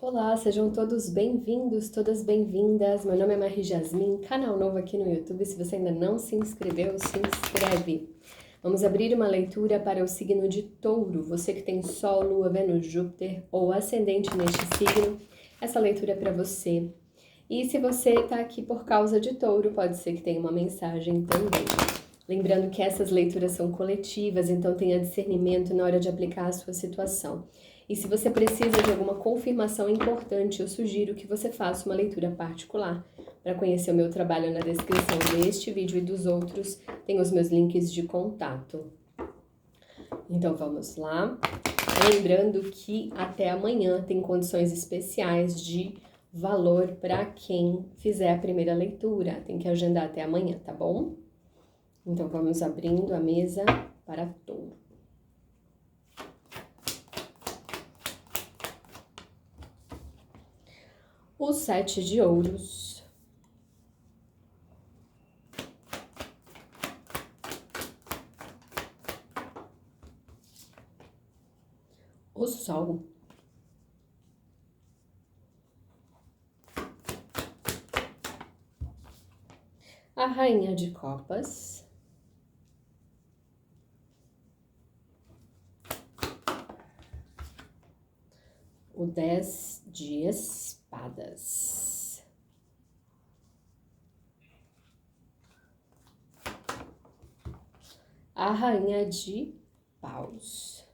Olá, sejam todos bem-vindos, todas bem-vindas. Meu nome é Marie Jasmin, canal novo aqui no YouTube. Se você ainda não se inscreveu, se inscreve. Vamos abrir uma leitura para o signo de Touro. Você que tem Sol, Lua, Vênus, Júpiter ou ascendente neste signo, essa leitura é para você. E se você está aqui por causa de Touro, pode ser que tenha uma mensagem também. Lembrando que essas leituras são coletivas, então tenha discernimento na hora de aplicar a sua situação. E se você precisa de alguma confirmação importante, eu sugiro que você faça uma leitura particular. Para conhecer o meu trabalho, na descrição deste vídeo e dos outros, tem os meus links de contato. Então vamos lá. Lembrando que até amanhã tem condições especiais de valor para quem fizer a primeira leitura. Tem que agendar até amanhã, tá bom? Então vamos abrindo a mesa para Touro. O 7 de ouros, o sol, a rainha de copas, o 10 de espadas, a rainha de paus,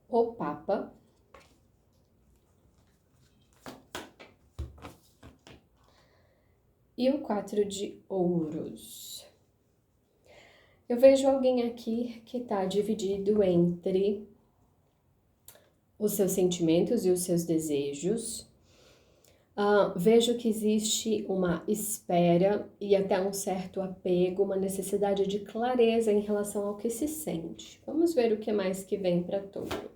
o papa, e o 4 de ouros. Eu vejo alguém aqui que está dividido entre os seus sentimentos e os seus desejos. Vejo que existe uma espera e até um certo apego, uma necessidade de clareza em relação ao que se sente. Vamos ver o que mais que vem para Touro.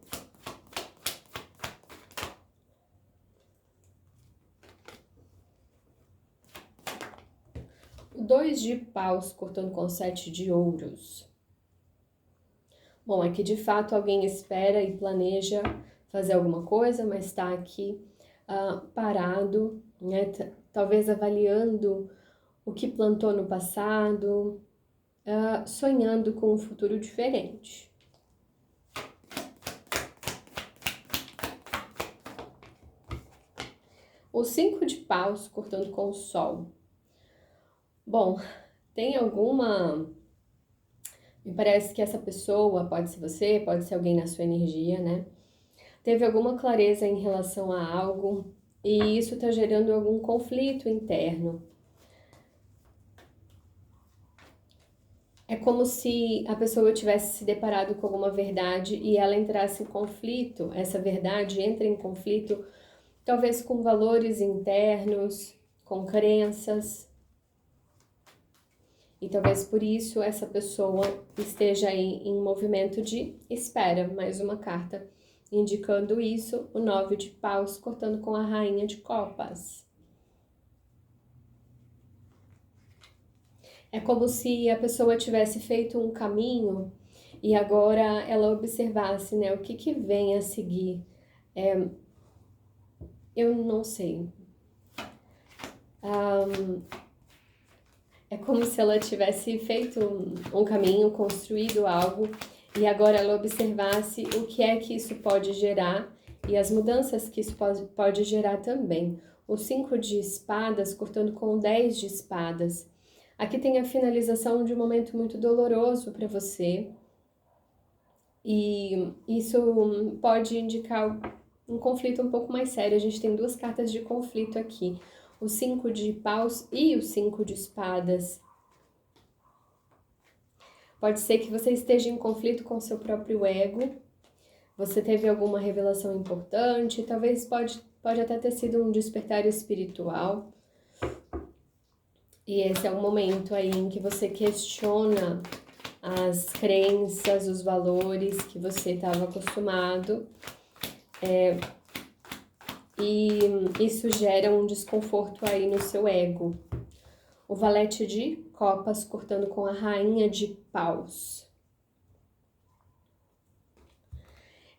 O 2 de paus cortando com 7 de ouros. Bom, é que de fato alguém espera e planeja fazer alguma coisa, mas está aqui parado, né? Talvez avaliando o que plantou no passado, sonhando com um futuro diferente. O 5 de paus cortando com o sol. Bom, tem alguma... Me parece que essa pessoa, pode ser você, pode ser alguém na sua energia, né? Teve alguma clareza em relação a algo e isso está gerando algum conflito interno. É como se a pessoa tivesse se deparado com alguma verdade e ela entrasse em conflito, essa verdade entra em conflito, talvez com valores internos, com crenças. E talvez por isso essa pessoa esteja em movimento de espera, mais uma carta indicando isso, o 9 de paus cortando com a rainha de copas. É como se a pessoa tivesse feito um caminho e agora ela observasse, né, o que vem a seguir. Eu não sei. É como se ela tivesse feito um caminho, construído algo, e agora ela observasse o que é que isso pode gerar e as mudanças que isso pode gerar também. O 5 de espadas cortando com o 10 de espadas. Aqui tem a finalização de um momento muito doloroso para você. E isso pode indicar um conflito um pouco mais sério. A gente tem duas cartas de conflito aqui. O 5 de paus e o 5 de espadas. Pode ser que você esteja em conflito com seu próprio ego. Você teve alguma revelação importante. Talvez pode até ter sido um despertar espiritual. E esse é o momento aí em que você questiona as crenças, os valores que você estava acostumado. E isso gera um desconforto aí no seu ego. O valete de copas cortando com a rainha de paus.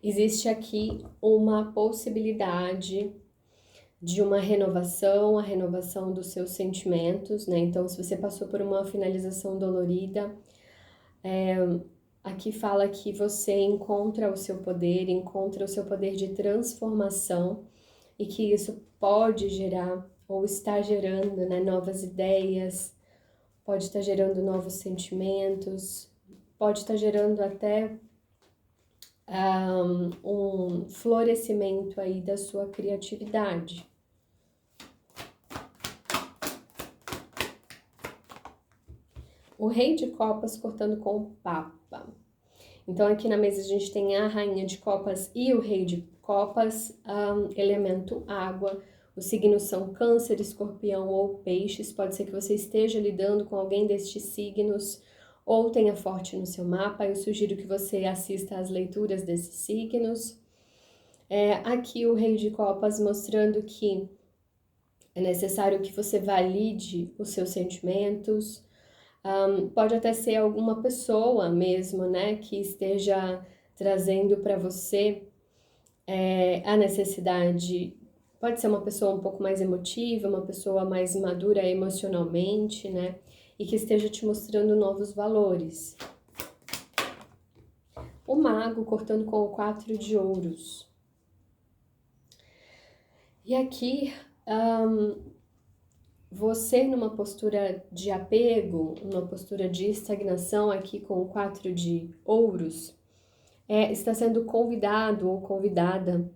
existe aqui uma possibilidade de uma renovação, a renovação dos seus sentimentos, né? Então, se você passou por uma finalização dolorida, aqui fala que você encontra o seu poder de transformação e que isso pode gerar ou está gerando, né, novas ideias, pode estar gerando novos sentimentos, pode estar gerando até um florescimento aí da sua criatividade. O Rei de Copas cortando com o Papa. Então, aqui na mesa a gente tem a Rainha de Copas e o Rei de Copas, elemento água. Os signos são Câncer, Escorpião ou Peixes. Pode ser que você esteja lidando com alguém destes signos ou tenha forte no seu mapa. Eu sugiro que você assista às leituras desses signos. Aqui o Rei de Copas mostrando que é necessário que você valide os seus sentimentos. Pode até ser alguma pessoa mesmo, né, que esteja trazendo para você a necessidade. Pode ser uma pessoa um pouco mais emotiva, uma pessoa mais madura emocionalmente, né, e que esteja te mostrando novos valores. O Mago cortando com o 4 de ouros. E aqui, você numa postura de apego, uma postura de estagnação aqui com o 4 de ouros, está sendo convidado ou convidada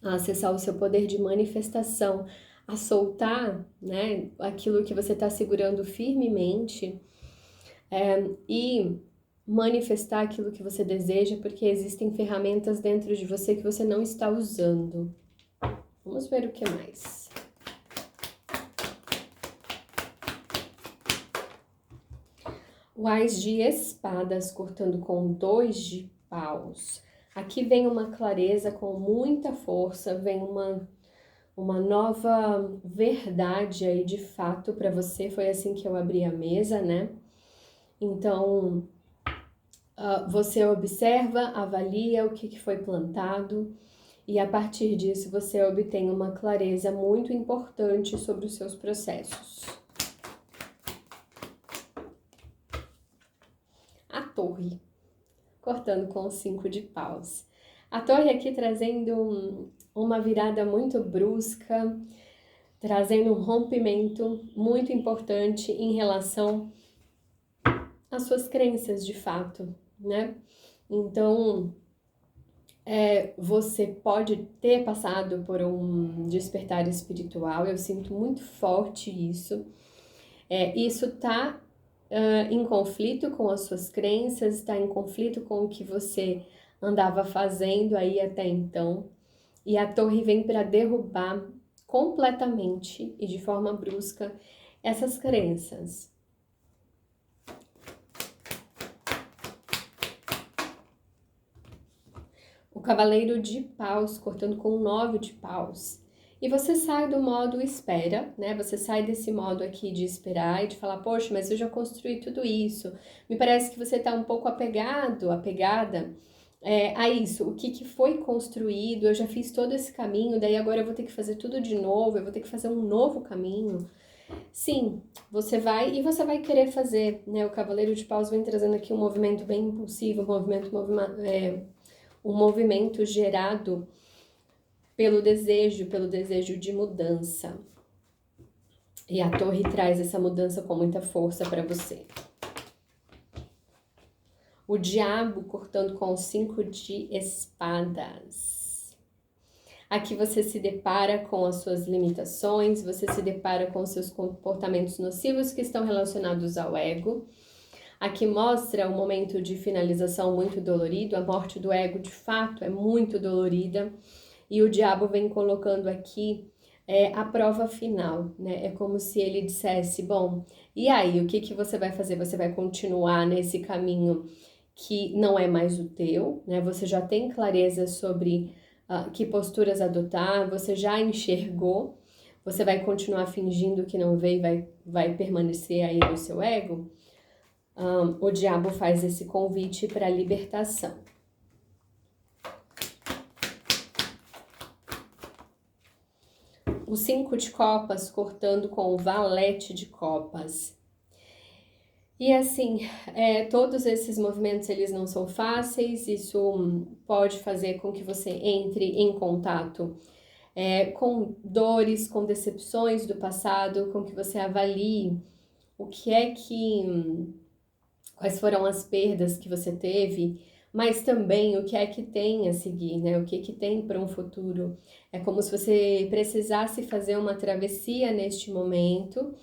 a acessar o seu poder de manifestação, a soltar, né, aquilo que você está segurando firmemente e manifestar aquilo que você deseja, porque existem ferramentas dentro de você que você não está usando. Vamos ver o que mais. O Ás de Espadas cortando com 2 de paus. Aqui vem uma clareza com muita força, vem uma nova verdade aí de fato para você. Foi assim que eu abri a mesa, né? Então, você observa, avalia o que foi plantado e a partir disso você obtém uma clareza muito importante sobre os seus processos. A Torre, cortando com o 5 de paus. A Torre aqui trazendo uma virada muito brusca, trazendo um rompimento muito importante em relação às suas crenças de fato, né? Então, você pode ter passado por um despertar espiritual, eu sinto muito forte isso. Isso tá em conflito com as suas crenças, está em conflito com o que você andava fazendo aí até então. E a Torre vem para derrubar completamente e de forma brusca essas crenças. O Cavaleiro de Paus cortando com 9 de paus. E você sai do modo espera, né? Você sai desse modo aqui de esperar e de falar, poxa, mas eu já construí tudo isso. Me parece que você está um pouco apegada a isso. O que foi construído, eu já fiz todo esse caminho, daí agora eu vou ter que fazer tudo de novo, eu vou ter que fazer um novo caminho. Sim, você vai e você vai querer fazer, né? O Cavaleiro de Paus vem trazendo aqui um movimento bem impulsivo, um movimento gerado pelo desejo de mudança. E a Torre traz essa mudança com muita força para você. O Diabo cortando com o 5 de espadas. Aqui você se depara com as suas limitações, você se depara com os seus comportamentos nocivos que estão relacionados ao ego. Aqui mostra um momento de finalização muito dolorido, a morte do ego de fato é muito dolorida. E o Diabo vem colocando aqui a prova final, né? É como se ele dissesse, bom, e aí, o que você vai fazer? Você vai continuar nesse caminho que não é mais o teu, né? Você já tem clareza sobre que posturas adotar, você já enxergou, você vai continuar fingindo que não vê e vai permanecer aí no seu ego? O Diabo faz esse convite para libertação. o 5 de copas cortando com o valete de copas. E assim, todos esses movimentos, eles não são fáceis, isso pode fazer com que você entre em contato com dores, com decepções do passado, com que você avalie o que é que, quais foram as perdas que você teve, mas também o que é que tem a seguir, né? O que é que tem para um futuro. É como se você precisasse fazer uma travessia neste momento,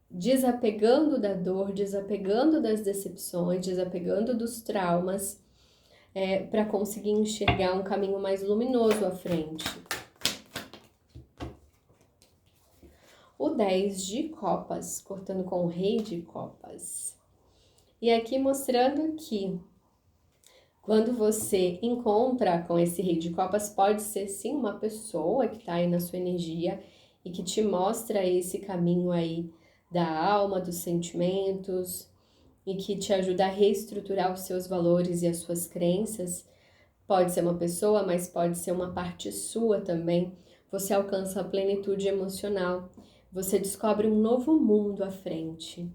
desapegando da dor, desapegando das decepções, desapegando dos traumas, para conseguir enxergar um caminho mais luminoso à frente. O 10 de copas, cortando com o rei de copas. E aqui mostrando que quando você encontra com esse rei de copas, pode ser sim uma pessoa que está aí na sua energia e que te mostra esse caminho aí da alma, dos sentimentos e que te ajuda a reestruturar os seus valores e as suas crenças. Pode ser uma pessoa, mas pode ser uma parte sua também. Você alcança a plenitude emocional. Você descobre um novo mundo à frente.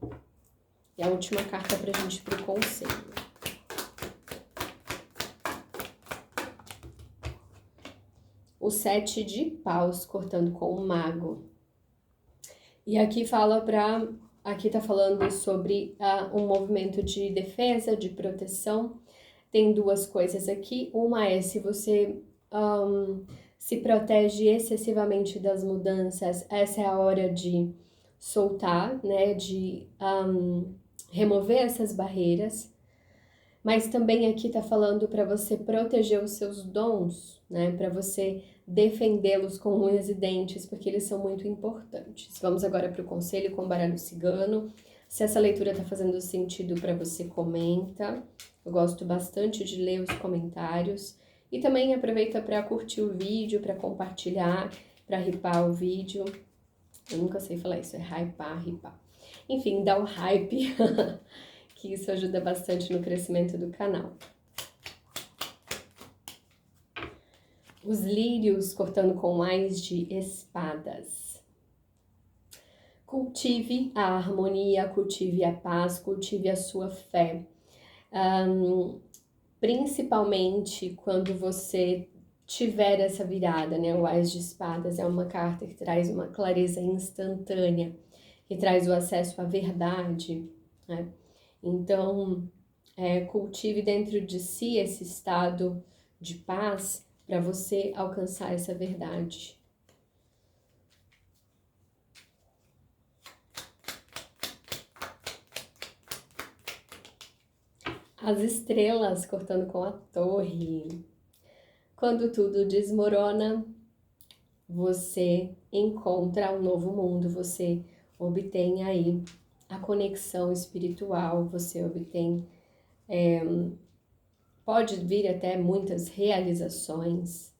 E a última carta pra gente ir pro conselho. O 7 de paus, cortando com o mago. E aqui aqui tá falando sobre um movimento de defesa, de proteção. Tem duas coisas aqui. Uma é se você se protege excessivamente das mudanças, essa é a hora de soltar, né? De remover essas barreiras. Mas também aqui tá falando para você proteger os seus dons, né? Para você defendê-los com unhas e dentes, porque eles são muito importantes. Vamos agora para o conselho com o baralho cigano. Se essa leitura tá fazendo sentido para você, comenta. Eu gosto bastante de ler os comentários. E também aproveita para curtir o vídeo, para compartilhar, para hypar o vídeo. Eu nunca sei falar isso, é hypar. Enfim, dá o hype. Que isso ajuda bastante no crescimento do canal. Os lírios cortando com mais de espadas. Cultive a harmonia, cultive a paz, cultive a sua fé. Principalmente quando você tiver essa virada, né? O Ás de Espadas é uma carta que traz uma clareza instantânea, que traz o acesso à verdade, né? Então, cultive dentro de si esse estado de paz para você alcançar essa verdade. As estrelas cortando com a torre. Quando tudo desmorona, você encontra um novo mundo, você obtém aí a conexão espiritual, você obtém, pode vir até muitas realizações.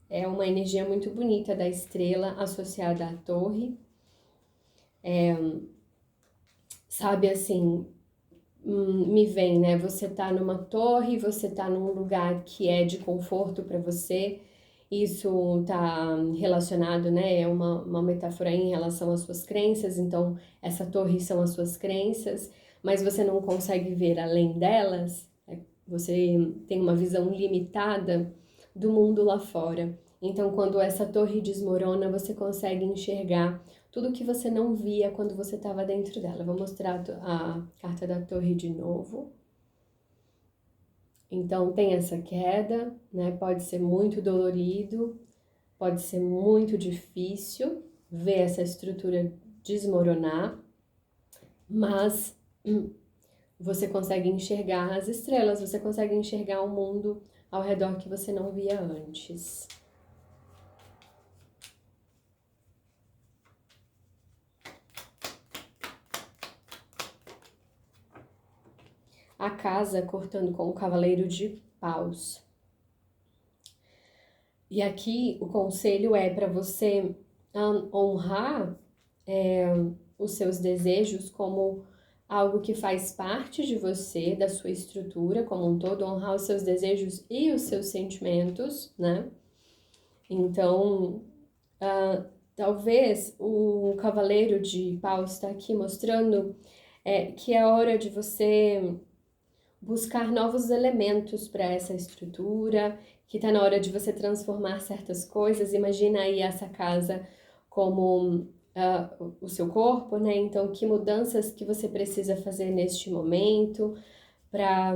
É uma energia muito bonita da estrela associada à torre. Sabe assim, me vem, né? Você tá numa torre, você tá num lugar que é de conforto para você. Isso tá relacionado, né? É uma metáfora em relação às suas crenças. Então, essa torre são as suas crenças, mas você não consegue ver além delas. Você tem uma visão limitada do mundo lá fora. Então, quando essa torre desmorona, você consegue enxergar tudo que você não via quando você estava dentro dela. Vou mostrar a carta da torre de novo. Então, tem essa queda, né? Pode ser muito dolorido, pode ser muito difícil ver essa estrutura desmoronar, mas você consegue enxergar as estrelas, você consegue enxergar o mundo ao redor que você não via antes. A casa cortando com o cavaleiro de paus. E aqui o conselho é para você honrar os seus desejos como algo que faz parte de você, da sua estrutura como um todo, honrar os seus desejos e os seus sentimentos, né? Então, talvez o Cavaleiro de Paus está aqui mostrando que é hora de você buscar novos elementos para essa estrutura, que está na hora de você transformar certas coisas. Imagina aí essa casa como o seu corpo, né? Então, que mudanças que você precisa fazer neste momento para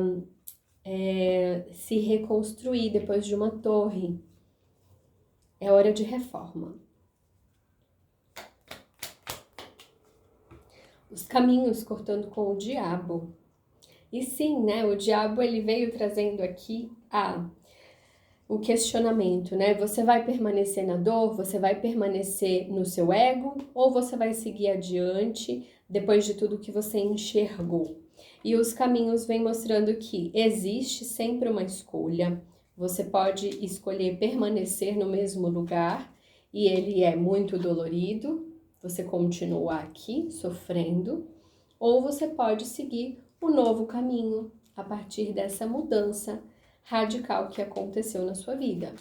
se reconstruir depois de uma torre. É hora de reforma. Os caminhos cortando com o diabo. E sim, né, o diabo ele veio trazendo aqui o questionamento, né? Você vai permanecer na dor, você vai permanecer no seu ego ou você vai seguir adiante depois de tudo que você enxergou? E os caminhos vêm mostrando que existe sempre uma escolha. Você pode escolher permanecer no mesmo lugar e ele é muito dolorido, você continua aqui sofrendo, ou você pode seguir o novo caminho a partir dessa mudança radical que aconteceu na sua vida.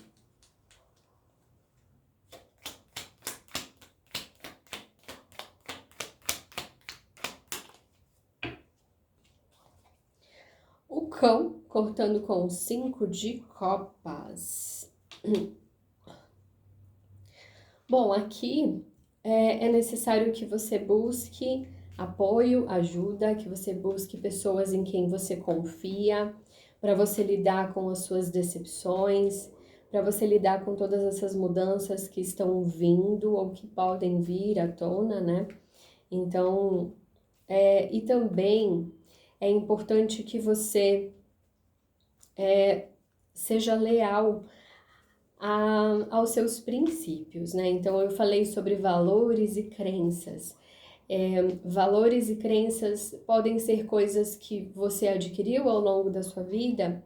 O cão cortando com 5 de copas. Bom, aqui é necessário que você busque apoio, ajuda, que você busque pessoas em quem você confia, para você lidar com as suas decepções, para você lidar com todas essas mudanças que estão vindo ou que podem vir à tona, né? Então, e também é importante que você seja leal aos seus princípios, né? Então, eu falei sobre valores e crenças. Valores e crenças podem ser coisas que você adquiriu ao longo da sua vida,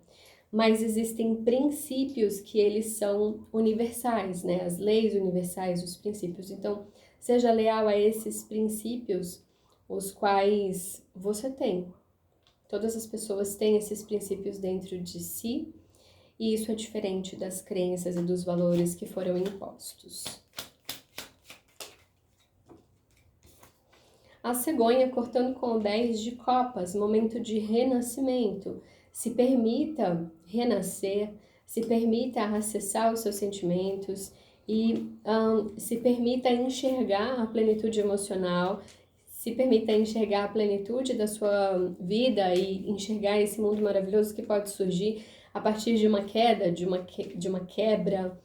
mas existem princípios que eles são universais, né? As leis universais, os princípios. Então, seja leal a esses princípios, os quais você tem. Todas as pessoas têm esses princípios dentro de si, e isso é diferente das crenças e dos valores que foram impostos. A cegonha cortando com 10 de copas, momento de renascimento. Se permita renascer, se permita acessar os seus sentimentos e se permita enxergar a plenitude emocional, se permita enxergar a plenitude da sua vida e enxergar esse mundo maravilhoso que pode surgir a partir de uma queda, de uma quebra,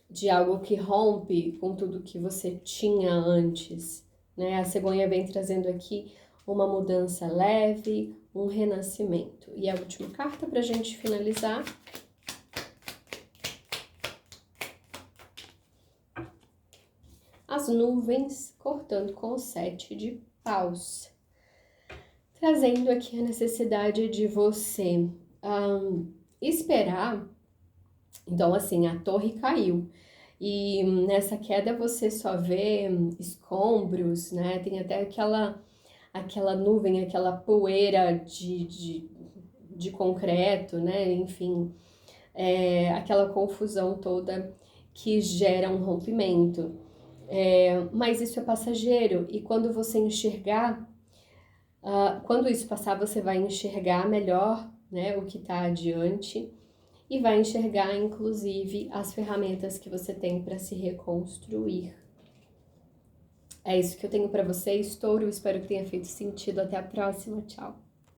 de algo que rompe com tudo que você tinha antes, né? A cegonha vem trazendo aqui uma mudança leve, um renascimento. E a última carta para a gente finalizar. As nuvens cortando com o 7 de paus. Trazendo aqui a necessidade de você esperar. Então, assim, a torre caiu. E nessa queda você só vê escombros, né? Tem até aquela nuvem, aquela poeira de concreto, né? Enfim, aquela confusão toda que gera um rompimento. Mas isso é passageiro, e quando você enxergar, quando isso passar, você vai enxergar melhor, né, o que está adiante, e vai enxergar, inclusive, as ferramentas que você tem para se reconstruir. É isso que eu tenho para vocês, Touro. Espero que tenha feito sentido. Até a próxima. Tchau!